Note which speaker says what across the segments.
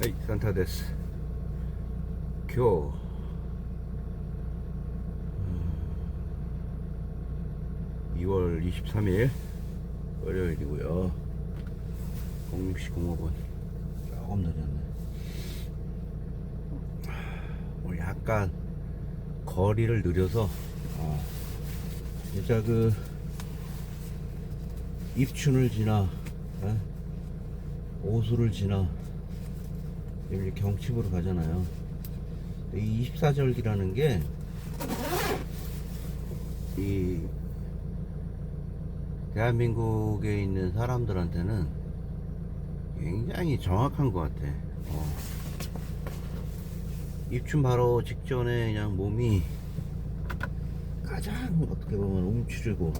Speaker 1: はい、サンタです。今日 2월 23일 월요일이고요. 06시 05분. 조금 늦었네. 오늘 약간 거리를 느려서 진짜 그 입춘을 지나 오수를 지나 이제 경칩으로 가잖아요. 이 24절기라는 게 이 대한민국에 있는 사람들한테는 굉장히 정확한 것 같아. 입춘 바로 직전에 그냥 몸이 가장 어떻게 보면 움츠리고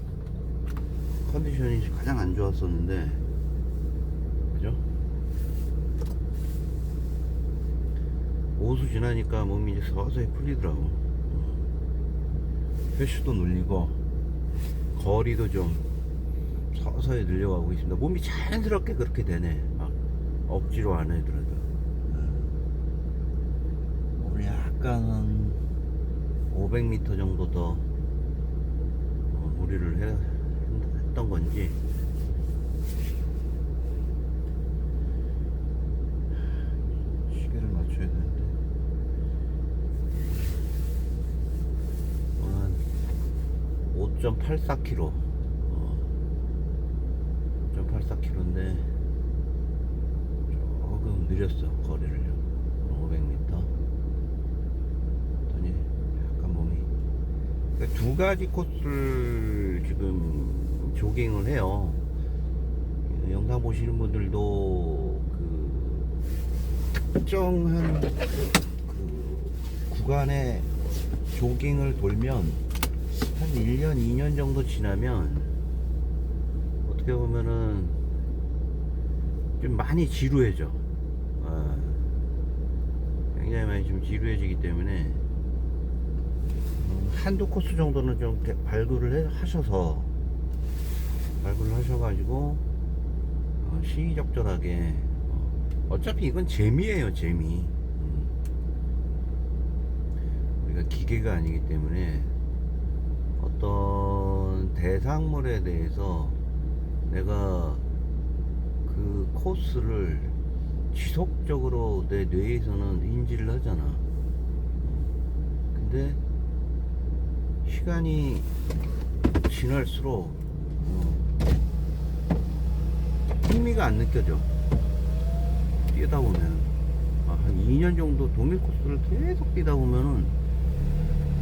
Speaker 1: 컨디션이 가장 안 좋았었는데, 그죠? 오수 지나니까 몸이 이제 서서히 풀리더라고. 횟수도 눌리고 거리도 좀 서서히 늘려가고 있습니다. 몸이 자연스럽게 그렇게 되네. 막 억지로 안 해더라도. 오늘 약간 한 500m 정도 더 무리를 했던 건지 시계를 맞춰야 되는데 오늘 한 5.84km 5.84km인데 조금 느렸어. 거리를 500m 했더니 약간 몸이, 그러니까 두 가지 코스를 지금 조깅을 해요. 영상 보시는 분들도 그 특정한 그 구간에 조깅을 돌면 한 1년, 2년 정도 지나면 어떻게 보면은 좀 많이 지루해져. 굉장히 많이 좀 지루해지기 때문에 한두 코스 정도는 좀 발굴을 하셔가지고 시의적절하게, 어차피 이건 재미예요, 재미. 우리가 기계가 아니기 때문에 어떤 대상물에 대해서 내가 그 코스를 지속적으로 내 뇌에서는 인지를 하잖아. 근데 시간이 지날수록 흥미가 안 느껴져. 뛰다 보면 한 2년 정도 동일 코스를 계속 뛰다 보면은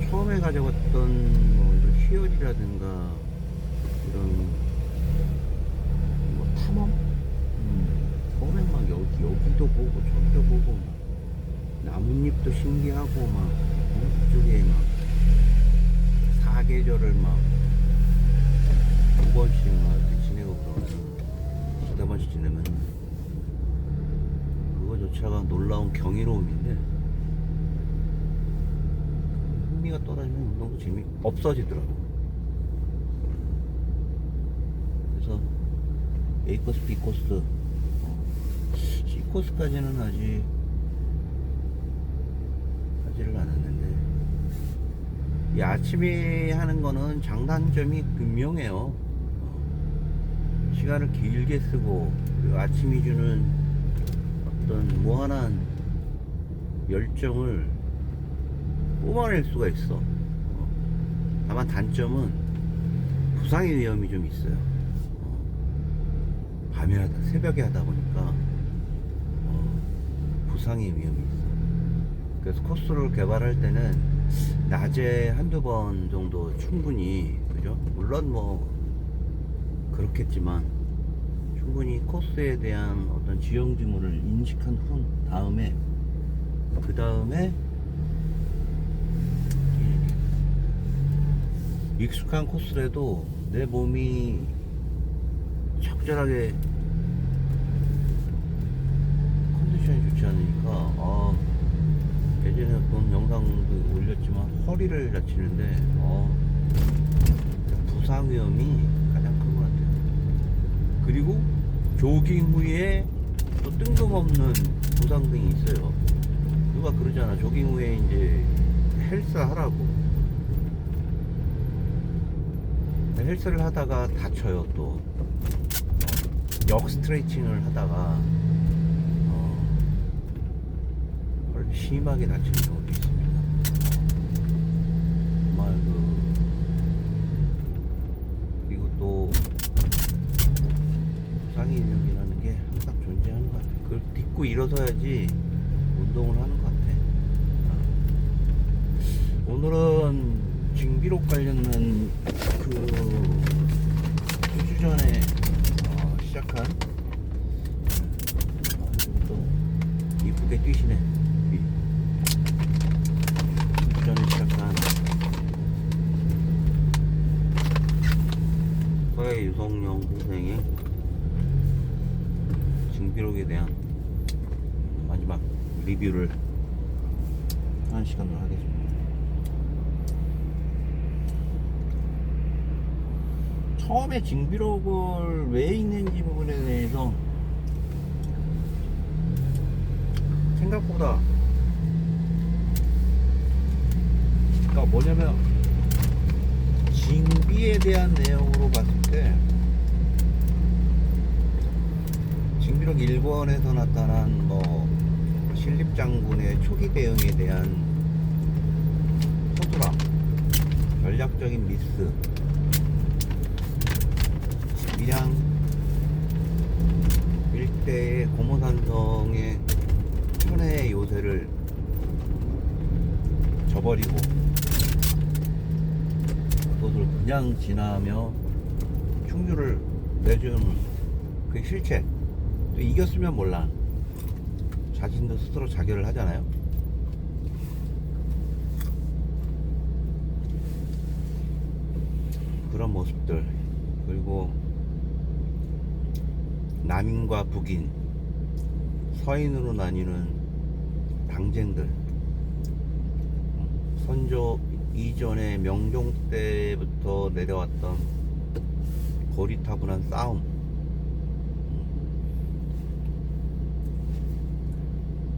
Speaker 1: 처음에 가져갔던 이런 희열이라든가 이런 뭐 탐험, 처음엔 막 여기도 보고 저기도 보고 막 나뭇잎도 신기하고 막 그쪽에 막 사계절을 막 두 번씩 막 이렇게 지내고 그러면, 두세 번씩 지내면 그거조차가 놀라운 경이로움인데 흥미가 떨어지면 운동도 재미 없어지더라고. 그래서 A코스, B코스, C코스까지는 아직 하지를 않았는데, 이 아침에 하는 거는 장단점이 분명해요. 시간을 길게 쓰고, 그리고 아침이 주는 어떤 무한한 열정을 뿜어낼 수가 있어. 다만 단점은 부상의 위험이 좀 있어요. 밤에 새벽에 하다 보니까 부상의 위험이 있어. 그래서 코스를 개발할 때는 낮에 한두 번 정도 충분히, 그죠? 물론 뭐 그렇겠지만 충분히 코스에 대한 어떤 지형 징후를 인식한 다음에 그 다음에 익숙한 코스라도 내 몸이 적절하게 컨디션이 좋지 않으니까, 예전에 본 영상도 올렸지만 허리를 다치는데 부상 위험이 가장 큰 것 같아요. 그리고 조깅 후에 또 뜬금없는 부상등이 있어요. 누가 그러잖아. 조깅 후에 이제 헬스 하라고. 헬스를 하다가 다쳐요. 또 역 스트레칭을 하다가 심하게 다치는 경우도 있습니다. 정말 그리고 또 부상의 위험이라는 게 항상 존재하는 것 같아요. 그걸 딛고 일어서야지 운동을 하는 것 같아. 오늘은 징비록 관련된 그 2주 전에 시작한 또 이쁘게 뛰시네. 2주 전에 시작한 서해 유성령 선생의 징비록에 대한 마지막 리뷰를 한 시간으로 하겠습니다. 처음에 징비록을 왜 읽는지 부분에 대해서 생각보다, 그러니까 뭐냐면 징비에 대한 내용으로 봤을 때 징비록 1권에서 나타난 뭐 신립장군의 초기 대응에 대한 서두람, 전략적인 미스, 밀양 일대의 고모산성의 천혜의 요새를 저버리고 그것을 그냥 지나며 충주를 내주는 그 실체. 또 이겼으면 몰라. 자신도 스스로 자결을 하잖아요. 그런 모습들, 그리고 남인과 북인, 서인으로 나뉘는 당쟁들, 선조 이전의 명종 때부터 내려왔던 고리타분한 싸움,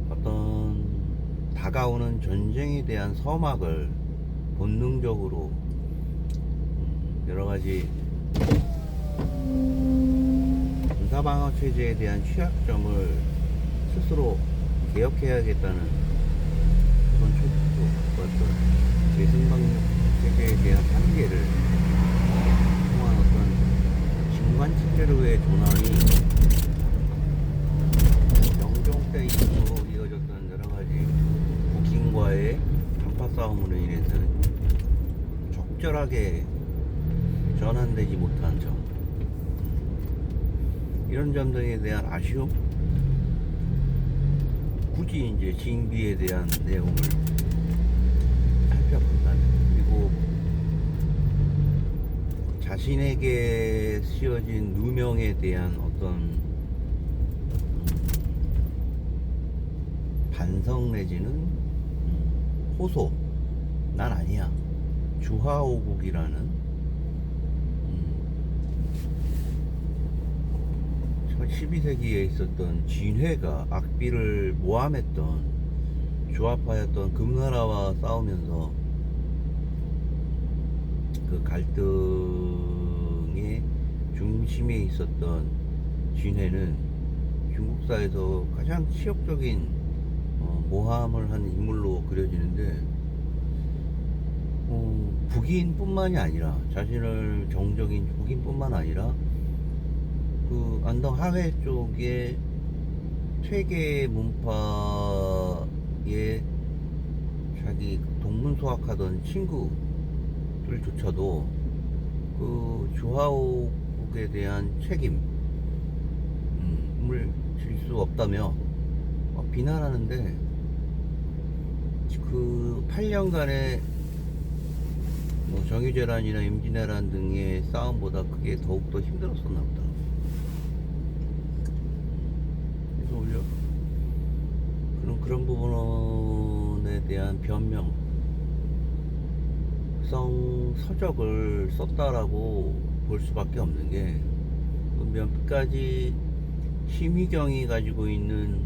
Speaker 1: 어떤 다가오는 전쟁에 대한 서막을 본능적으로 여러가지 군사방어 체제에 대한 취약점을 스스로 개혁해야겠다는 그런 촉구, 어떤 재생방역 체제에 대한 한계를 통한 어떤 진관 체제로의 존함이 명종 때 이후로 이어졌던 여러가지 북인과의 한파 싸움으로 인해서 적절하게 전환되지 못한 점, 이런 점들에 대한 아쉬움, 굳이 이제 징비에 대한 내용을 살펴본다면, 그리고 자신에게 씌워진 누명에 대한 어떤 반성 내지는 호소, 난 아니야, 주하오국이라는 12세기에 있었던 진회가 악비를 모함했던, 조합하였던 금나라와 싸우면서 그 갈등의 중심에 있었던 진회는 중국사에서 가장 치욕적인 모함을 한 인물로 그려지는데, 북인뿐만이 아니라, 자신을 정적인 북인뿐만 아니라 그 안동 하회 쪽에 퇴계 문파에 자기 동문 수학하던 친구들조차도 그 주하옥에 대한 책임을 질 수 없다며 비난하는데, 그 8년간의 뭐 정유재란이나 임진왜란 등의 싸움보다 그게 더욱더 힘들었었나 보다. 그래서 오히려 그런 부분에 대한 변명성 서적을 썼다라고 볼 수밖에 없는 게, 몇 가지 심의경이 가지고 있는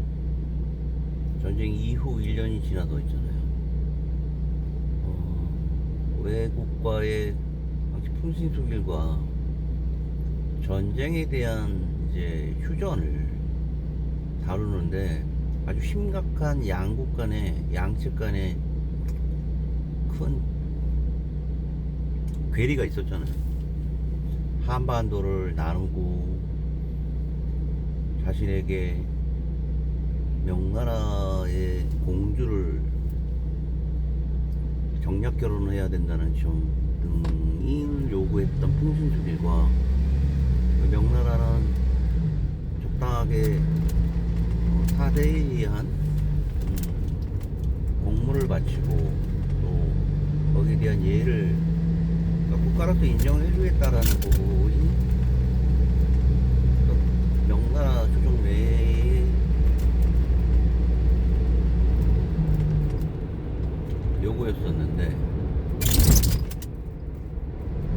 Speaker 1: 전쟁 이후 1년이 지나서 있잖아요. 외국과의 풍신수길과 전쟁에 대한 이제 휴전을 다루는데 아주 심각한 양국 간의 양측 간의 큰 괴리가 있었잖아요. 한반도를 나누고 자신에게 명나라의 공주를 정략 결혼을 해야 된다는 등을 요구했던 풍신수길과 명나라는 적당하게 사대에 의한 공물을 바치고 또 거기에 대한 예를 그러니까 국가로서 인정을 해주겠다라는 부분이 명나라 조정 내에 요구였었는데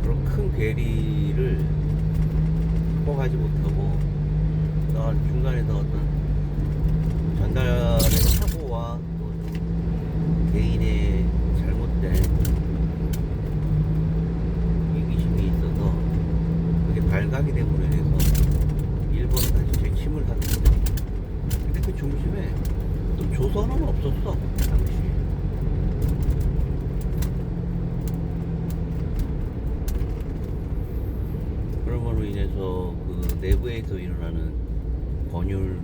Speaker 1: 그런 큰 괴리를 극복하지 못하고 중간에서 어떤 전달의 착오와 또 개인의 잘못된 이기심이 있어서 그게 발각이 됨으로 인해서 일본은 다시 재침을 하는데 근데 그 중심에 또 조선은 없었어 당시. 그러므로 인해서 그 내부에서 일어나는 권율,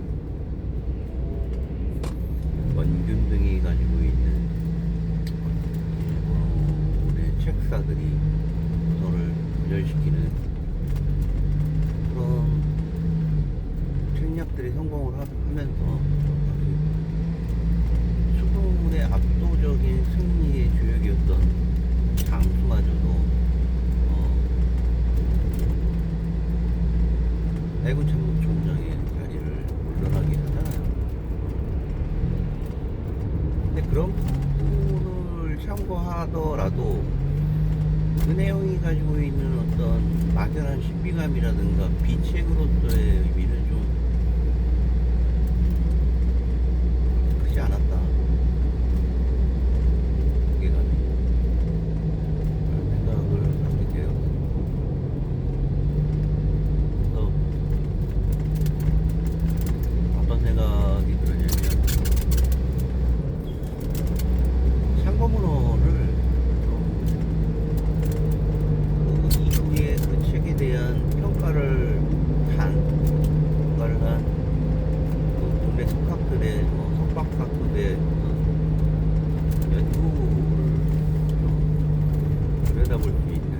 Speaker 1: 원균 등이 가지고 있는 일본의 책사들이 서로를 분열시키는 그런 책략들이 성공을 하면서 수군의 압도적인 승리의 주역이었던 장수마저도 해군 참모총장의 자리를 물러나게 하잖아요. 근데 그런 부분을 참고하더라도 그 내용이 가지고 있는 어떤 막연한 신비감이라든가 비책으로서의 의미는 좀 크지 않았다. 그게 감히 그런 생각을 하게 돼요. 그래서 어떤 생각이 들었냐면 참고문헌을 그 이후에 그 책에 대한 평가를 한그 국내 석학들의 석박사급의 연구를 좀 들여다볼 수 있는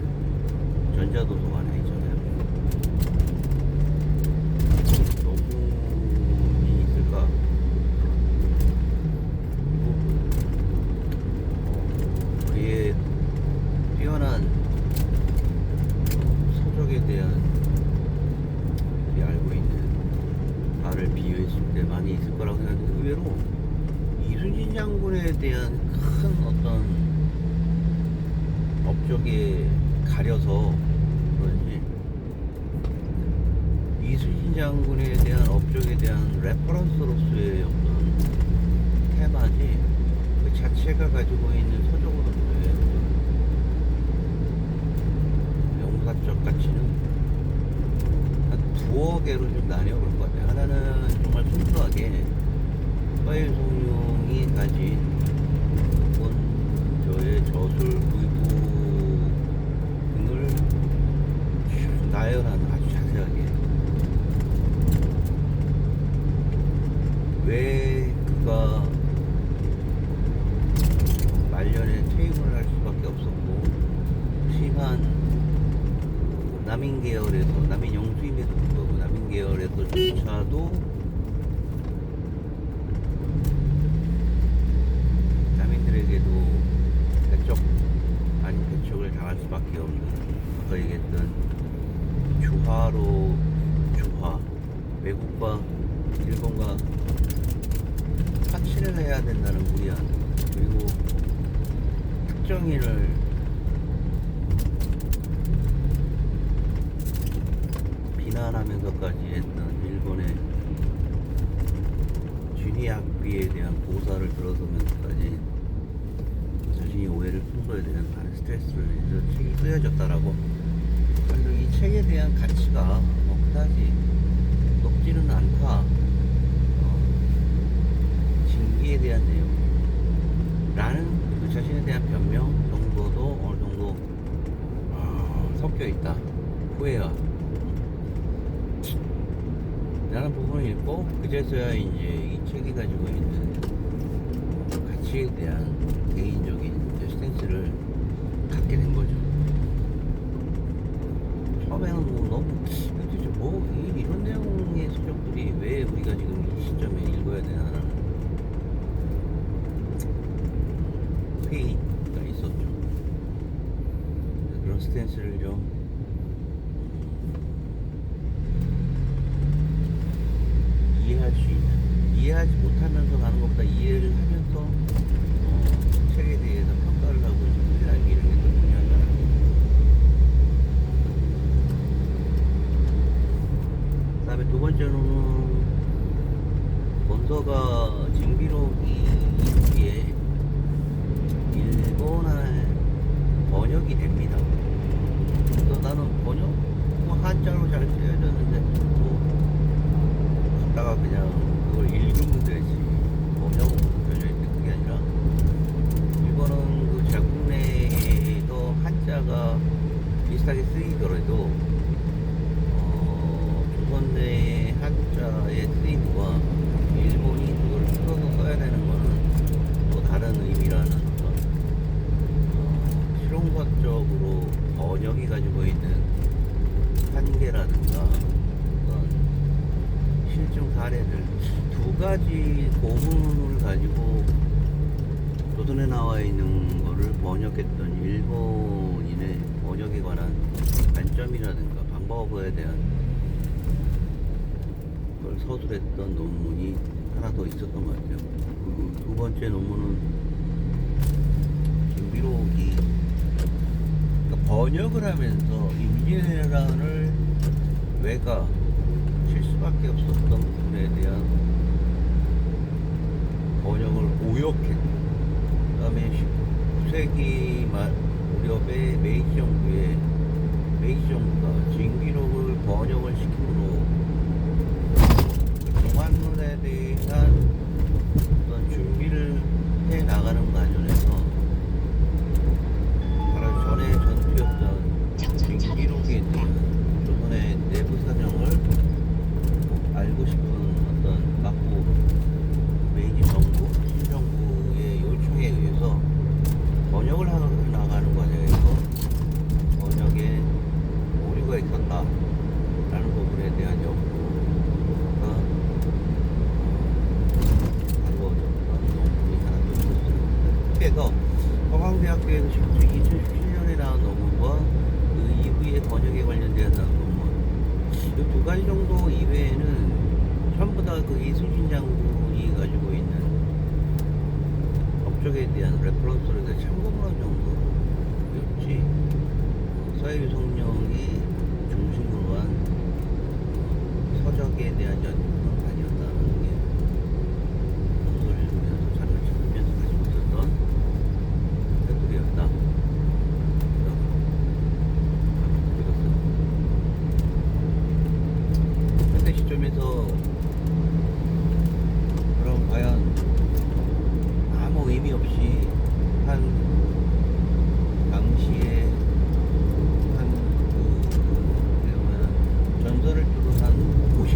Speaker 1: 전자도서관에 있잖아요. 논문이 있을까? 그리고 그의 뛰어난 서적에 대한 우리 알고 있는 바를 비유했을 때 많이 있을 거라고 생각하는데 의외로 이순신 장군에 대한 큰 어떤 업적에 가려서 그런지 이순신 장군에 대한 업적에 대한 레퍼런스로서의 어떤 테마지 그 자체가 가지고 있는 서적으로서의 영사적 가치는 한 두어 개로 좀 나뉘어볼 것 같아요. 하나는 정말 순수하게 서예송룡이 가진 저의 저술, 의부 등을 쭉 나열한 아주 자세하게 왜 그가 말년에 퇴임을 할 수밖에 없었고 심한 남인 계열에서 남인 영수임에도 불구하고 남인 계열에서조차도 남인들에게도 배척을 당할 수밖에 없는 아까 얘기했던 주화 외국과 일본과 파치를 해야 된다는 무리한 그리고 특정인을 비난하면서까지 했던 일본의 진의학비에 대한 고사를 들어서면서까지 자신이 오해를 푼 거에 대한 많은 스트레스를 인해서 책이 쓰여졌다라고. 그래서 이 책에 대한 가치가 뭐 그다지 높지는 않다. 진기에 대한 내용라는 그 자신에 대한 변명 정도도 어느 정도 섞여 있다. 후회와 라는 부분을 읽고 그제서야 이제 이 책이 가지고 있는 가치에 대한 개인적인 스탠스를 갖게 된 거죠. 처음에는 뭐 너무 도대체 뭐 이런 내용의 서적들이 왜 우리가 지금 이 시점에 읽어야 되나라는 회의가 있었죠. 그런 스탠스를 좀 이해할 수 있는, 이해하지 못하면서 가는 것보다 이해를 하면서 책에 대해서 평가를 하고 소리를 알게 이런 게 더 중요하잖아요. 그 다음에 두 번째로는 본서가 징비록이 이후에 일본어에 번역이 됩니다. 그래서 나는 번역? 뭐 한자로 잘 쓰여졌는데 뭐 갖다가 그냥 그걸 읽으면 되지 번역은 펴져 있는 그게 아니라 일본은 그 자국 내에도 한자가 비슷하게 쓰이더라도 조선 내 한자의 쓰임과 일본이 그걸 풀어서 써야 되는 거는 또 다른 의미라는 어떤 실용학적으로 번역이 가지고 있는 한계라든가 어떤 실증 사례들 두 가지 고문을 가지고 조선에 나와 있는 거를 번역했던 일본인의 번역에 관한 관점이라든가 방법에 대한 걸 서술했던 논문이 하나 더 있었던 것 같아요. 두 번째 논문은 징비록이 그러니까 번역을 하면서 임진왜란을 왜가 칠 수밖에 없었던 부분에 대한 번역을 오역했고, 그 다음에 19세기 말 무렵에 메이지 정부가 징비록을 번역을 시킴으로 동안론에 대한 어떤 준비를 해 나가는 과정에서 바로 전에 전투였던 징비록에 대한 조선의 내부 사정을 알고 싶은 어떤 막부 메이지 정부, 신정부의 요청에 의해서 번역을 하러 나가는 과정에서 번역에 오류가 있었다라는 부분에 대한 연구가 다루어졌던 논문이 하나 더 있었어요. 그래서 서강대학교에서 2017년에 나온 논문과 그 이후에 번역에 관련되어 나온 논문 이 두 가지 정도 이외에는 전부 다 그 이순신 장군이 가지고 있는 업적에 대한 레퍼런스를 참고문헌 정도였지 서해유성룡이 중심으로 한 서적에 대한 연구는 아니었다는 게 논문을 읽으면서 자료를 찾으면서 가지고 있었던 태도였다. 현대 시점에서 그럼 과연 아무 의미 없이 한 당시에 한 전설을 뚜렷한 곳이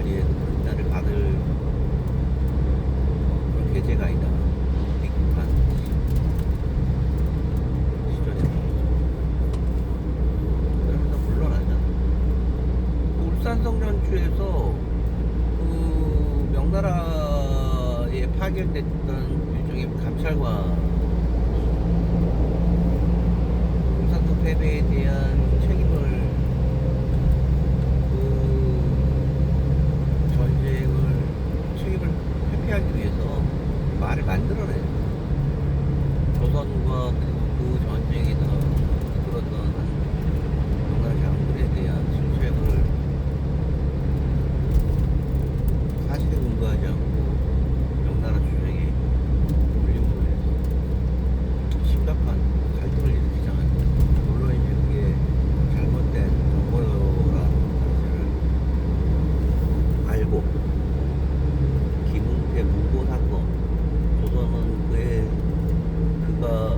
Speaker 1: 자리에서 그런 인사를 받을 그런 계제가 아니다. 비급한 시절에 그러면서 물러나잖아. 그 울산 성전주에서 그 명나라에 파견됐던 일종의 감찰관 울산성 패배에 대한 책임을 책임을 회피하기 위해서 말을 만들어내요. 조선과 그리고 그 전쟁에서 이끌었던 명나라 장군에 대한 실책을 사실에 근거하지 않고 명나라 주장에 올림으로 해서 심각한 갈등을 일으키잖아요. 물론 이제 그게 잘못된 정보라는 사실을 알고 김웅태 무고 사건, 조선은 그가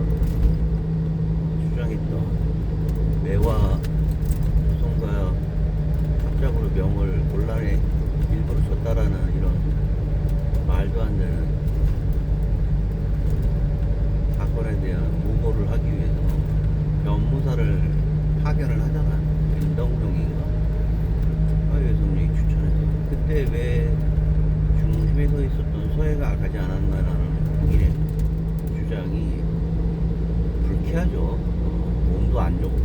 Speaker 1: 주장했던 매와 조선과 합작으로 명을 논란에 일부러 줬다라는 이런 말도 안 되는 사건에 대한 무고를 하기 위해서 변무사를 파견을 하잖아. 윤덕룡인가? 화요성령이 추천해서. 그때 왜 중심에 서 있었던 서해가 가지 않았나라는 국민의 주장이 불쾌하죠. 몸도 안 좋고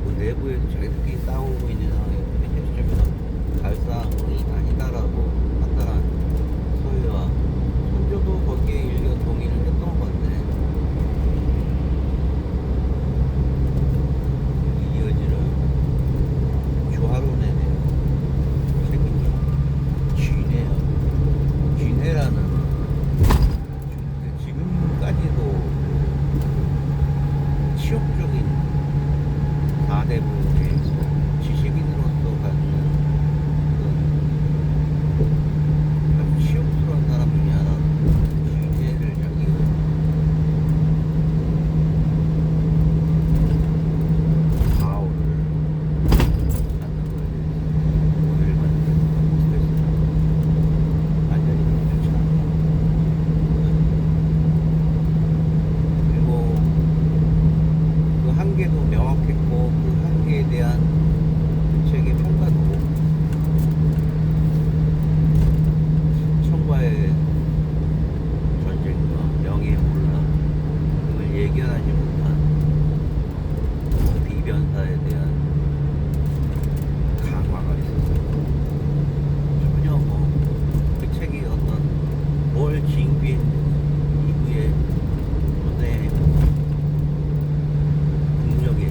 Speaker 1: 그 내부에서 자기들끼리 싸우고 있는 상황에 시점에서 갈 사항이 아니다라고 판단한 서해와 선조도 거기에 일견 동의를 했던 건데 이어지는 조화론에 대한 책임이 쥐네라는 지금까지도 치욕적인 4대부의 지식인으로서 갖는 아주 치욕스러운 사람 중에 하나는 쥐네를 자기가 바오를 갖는 거에 대해서 오해를 받는 스트레스를 완전히 좋지 않다. 그리고 그 한계도 명확했고 그 한계에 대한 책의 평가도 청과의 전쟁과 명예의 혼란 등을 예견하지 못한 그 비변사에 대한 강화가 있었어요. 전혀 그 책이 어떤 뭘 징비했는지 이후에 조선의 국력의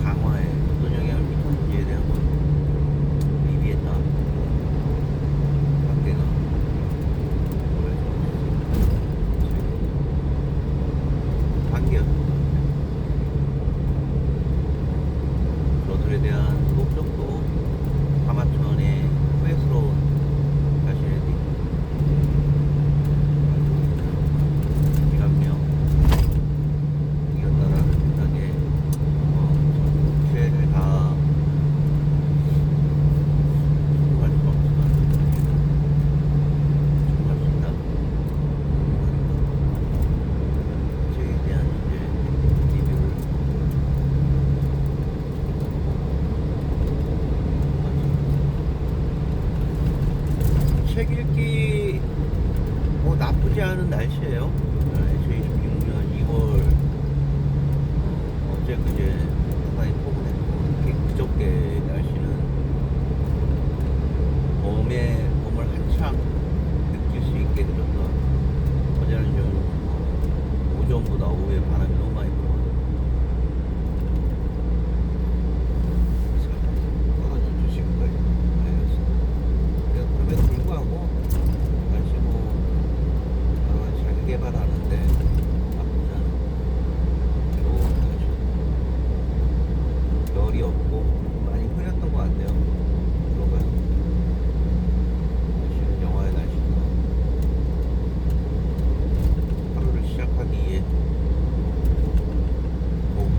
Speaker 1: 강화에 어떤 영향을 미쳤는지에 대한 건 미비했다. 관계가 관계였던 저들에 대한 목적도 하마천의 후회스러운 자신의 비감명 이었다라는 생각에 죄를 다 수긍할 수 없지만 정말 신다 죄에 대한 이제 리뷰를 책 읽기 나쁘지 않은 날씨예요. 2026년 2월 어제 그제 상당히 포근했고 특히 그저께 날씨는 봄을 한창 느낄 수 있게 해줬던 어제는 좀 오전보다 오후에 바람이 너무 많이 불어요. 떨어졌죠 지금까지. 그럼에도 불구하고 날씨 자기 개발하는데 나쁘지 않은 좋은 날씨. 열이 없고 많이 흐렸던 것 같아요. 그런가요? 날씨는 영화의 날씨도 하루를 시작하기에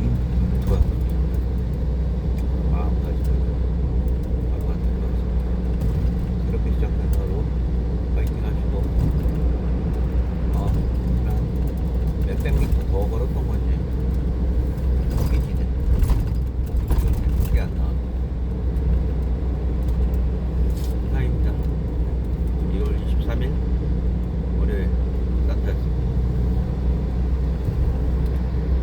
Speaker 1: 윈터가 마음가짐을 바꿔야 될 것 같습니다. 그렇게 더 걸었던 건지